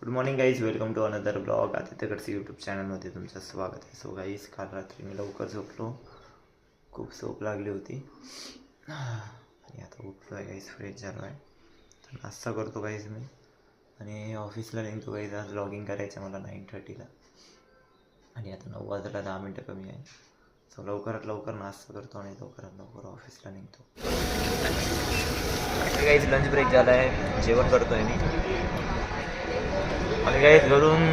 Good morning guys, welcome to another blog. आदित्यकडचं YouTube चॅनलमध्ये तुमचं स्वागत आहे. सो गाईज, काल रात्री मी लवकर झोपलो, खूप झोप लागली होती आणि आता उठलो आहे गाईज, फ्रेश झालो आहे. तर नाश्ता करतो गाईज मी आणि ऑफिसला निघतो गाईज. आज लॉगिंग करायचं मला 9:30ला आणि आता 9 वाजायला 10 मिनटं कमी आहे. सो लवकरात लवकर नाश्ता करतो आणि लवकरात लवकर ऑफिसला निघतो. गाईज लंच ब्रेक झाला आहे, जेवण करतो आहे मी आणि गाईज घरून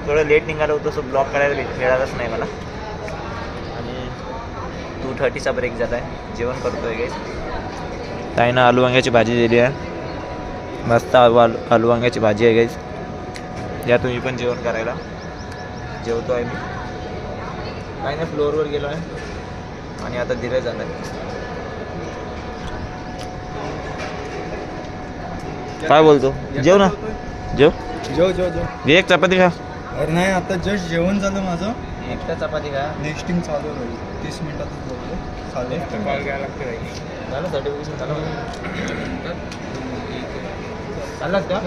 थोडं लेट निघालं होतं. सो ब्लॉग करायला मिळालंच नाही मला आणि 2:30चा ब्रेक झाला आहे. जेवण करतो आहे गाईज. ताईनं आलू वांग्याची भाजी दिली आहे, मस्त आलू वांग्याची भाजी आहे गाईज. या तुम्ही पण जेवण करायला. जेवतो आहे मी. काही नाही, फ्लोअरवर गेलो आहे आणि आता धीरे झालं आहे. काय बोलतो? जेव ना, जेव जो जो जो एक चपाती खा. अरे नाही, आता जस्ट जेवण झालं माझं. एकटा चपाती खा. नेक्स्टिंग चालू होईल 30 मिनिटातच बोलतो. चालेल, कॉल घ्यायला लागते. झालं सर्टिफिकेशन झालं. चाललास का?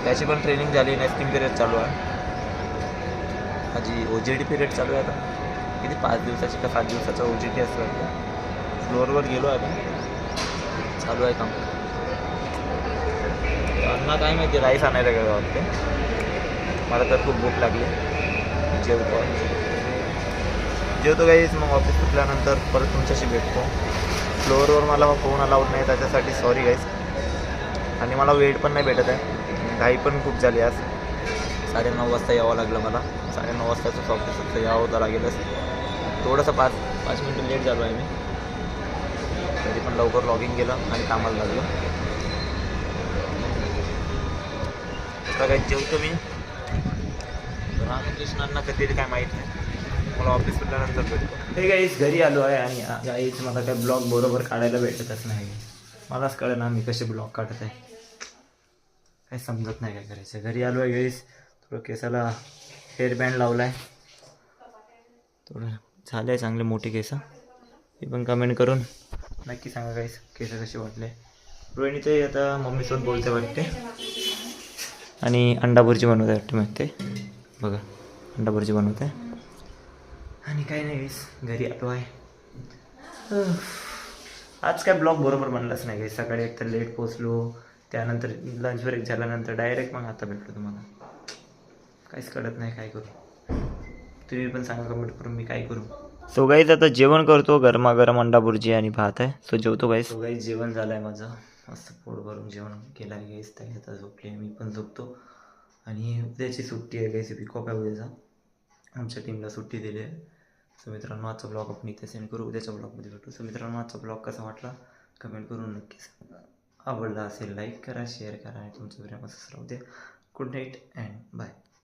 त्याची पण ट्रेनिंग झाली. नेस्टिंग पिरियड चालू आहे. माझी OJT पिरियड चालू आहे आता. किती 5 दिवसाची का 7 दिवसाचा OJT असतो. फ्लोअरवर गेलो आहे आपण, चालू आहे काम. अण्णा काय माहिती राईस आणायला गेलो वाटते. मला तर खूप भूक लागली. जेवतो गाईज. मग ऑफिस सुटल्यानंतर परत तुमच्याशी भेटतो. फ्लोअरवर मला फोन अलाउड नाही, त्याच्यासाठी सॉरी गाईज. आणि मला वेळ पण नाही भेटत आहे, घाई पण खूप झाली. आज 9:30 वाजता यावं लागलं मला. 9:30 वाजताच ऑफिस यावं होता लागेलच. थोडंसं 5 मिनटं लेट झालो आहे मी, तरी पण लवकर लॉगिंग केलं आणि कामाला लागलो. आता काही जेवतो मी. रामकृष्णांना कधी काय माहीत नाही, मला ऑफिस सुटल्यानंतर भेटतो. हे गाईज घरी आलो आहे आणि गाईज मला काय ब्लॉग बरोबर काढायला भेटतच नाही. मलाच कळलं ना मी कसे ब्लॉग काढत आहे, काही समजत नाही काय करायचं. घरी आलो आहे गाईज. थोडं केसाला हेअरबँड लावला आहे, थोडं झालं आहे चांगले मोठे केस. हे पण कमेंट करून नक्की सांगा गाईज केस कसे वाटले. रोहिणी ते आता मम्मीसोबत बोलते वाटते आणि अंडा भुर्जी बनवते वाटते. मग ते बघा, अंडा भुर्जी बनवते. आणि काही नाही गाईज, घरी आलो आहे. आज काय ब्लॉग बरोबर बनलाच नाही गाईज. सकाळी एकतर लेट पोचलो, त्यानंतर लंच ब्रेक झाल्यानंतर डायरेक्ट मग आता भेटलो तुम्हाला. काहीच कळत नाही काय करू. तुम्ही पण सांगा कमेंट करून मी काय करू. सो गाईज आता जेवण करतो. गरमागरम अंडा भुर्जी आणि भात आहे. सो जेवतो गाईज. सो गाईज जेवण झालं आहे माझं, मस्त पोट भरून जेवण केलं आहे गाईज. त्याने आता झोपली, मी पण झोपतो. आणि उद्याची सुट्टी आहे गाईज, वीक ऑफ आहे उद्याचा. आमच्या टीमला सुट्टी दिली आहे. सो मित्रांनो, आजचा ब्लॉग आपण इथे सेंड करू, उद्याच्या ब्लॉगमध्ये भेटू. सो मित्रांनो, आजचा ब्लॉग कसा वाटला कमेंट करून नक्की सांगा. आवडला असेल लाईक करा, शेअर करा आणि तुमचं प्रेम असंच राहू द्या. Good night and bye.